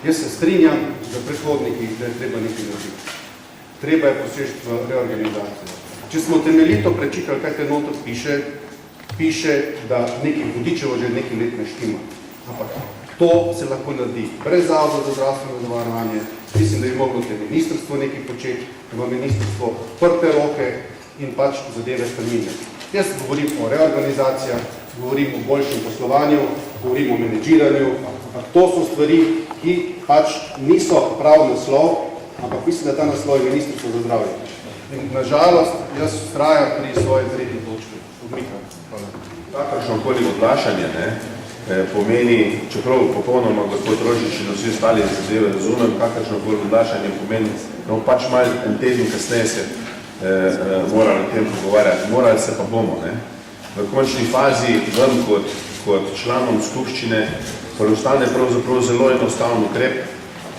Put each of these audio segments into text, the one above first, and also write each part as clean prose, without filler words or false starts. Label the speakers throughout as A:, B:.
A: Jaz se strinjam za predhodniki, da je treba nekaj narediti. Treba je poseči v reorganizacijo. Če smo temeljito prečitali, kaj te noto piše, da nekaj vodičevo že nekaj let ne štima. Ampak to se lahko naredi brez Zavoda za zdravstveno zavarovanje. Mislim, da je moglo te ministrstvo nekaj početi, da ima ministrstvo prte roke in pač zadeve spreminjati. Jaz govorim o reorganizacijah, govorim o boljšem poslovanju, govorim o menedžiranju, ampak to so stvari, ki pač niso prav naslov, ampak mislim, da ta naslov je ministrstvo za zdravje. In nažalost, jaz vztrajam pri svoje tretji točki. Odmikam. Hvala.
B: Kakršnokoli odlašanje pomeni, čeprav popolnoma gospod Rožič in vsi ostali zadeve razumem, kakršnokoli odlašanje pomeni, da bomo pač malo en teden kasneje se morali o tem pogovarjati. Morali se pa bomo. V končni fazi vam kot članom skupščine preostane pravzaprav zelo enostaven ukrep,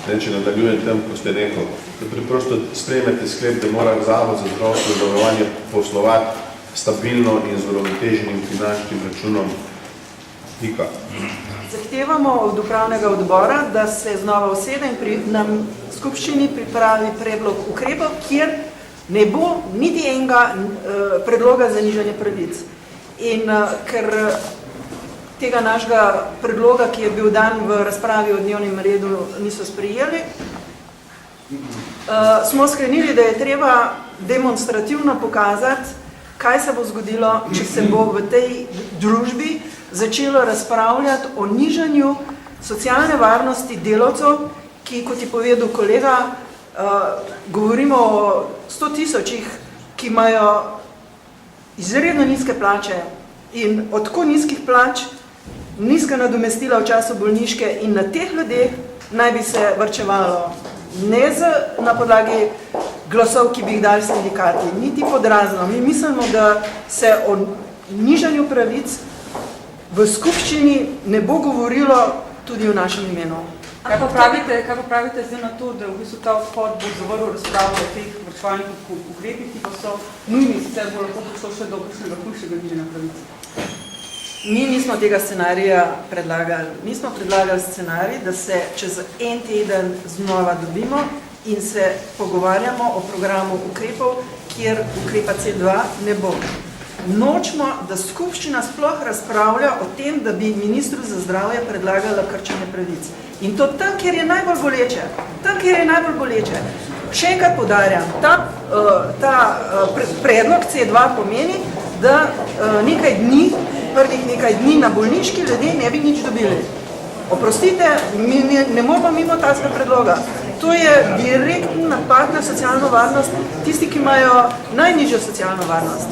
B: če nadaljujem tem, ko ste rekel, da preprosto sprejmete sklep, da mora Zavod za zdravstveno zavarovanje poslovati stabilno in z uravnoteženim finančnim računom. Pika.
C: Zahtevamo od upravnega odbora, da se znova usede in na skupščini pripravi predlog ukrepov, kjer ne bo niti enega predloga za nižanje pravic. In ker tega našega predloga, ki je bil dan v razpravi o dnevnem redu, niso sprejeli, smo sklenili, da je treba demonstrativno pokazati, kaj se bo zgodilo, če se bo v tej družbi začelo razpravljati o nižanju socialne varnosti delavcev, ki, kot je povedal kolega, govorimo o 100 tisočih, ki imajo izredno nizke plače in od tako nizkih plač nizka nadomestila v času bolniške in na teh ljudeh naj bi se varčevalo. Ne na podlagi glasov, ki bi jih dali sindikati, niti pod razno. Mi mislimo, da se o nižanju pravic v skupščini ne bo govorilo tudi v našem imenu.
D: Kaj pa pravite zdaj na to, da v bistvu ta odhod bo zavrl razpravo o teh varčevalnih ukrepih, ki pa so nujni, sicer bo lahko prišlo še do kakšnega hujšega nižanja pravic?
C: Mi nismo tega scenarija predlagali. Mi smo predlagali scenarij, da se čez en teden znova dobimo in se pogovarjamo o programu ukrepov, kjer ukrepa C2 ne bo. Nočemo, da skupščina sploh razpravlja o tem, da bi ministru za zdravje predlagala krčenje pravic. In to tam, kjer je najbolj boleče. Tam, kjer je najbolj boleče. Še enkrat poudarjam, ta predlog C2 pomeni, da prvih nekaj dni na bolniški ljudje ne bi nič dobili. Oprostite, mi ne moramo mimo takega predloga. To je direktni napad na socialno varnost, tisti, ki imajo najnižjo socialno varnost.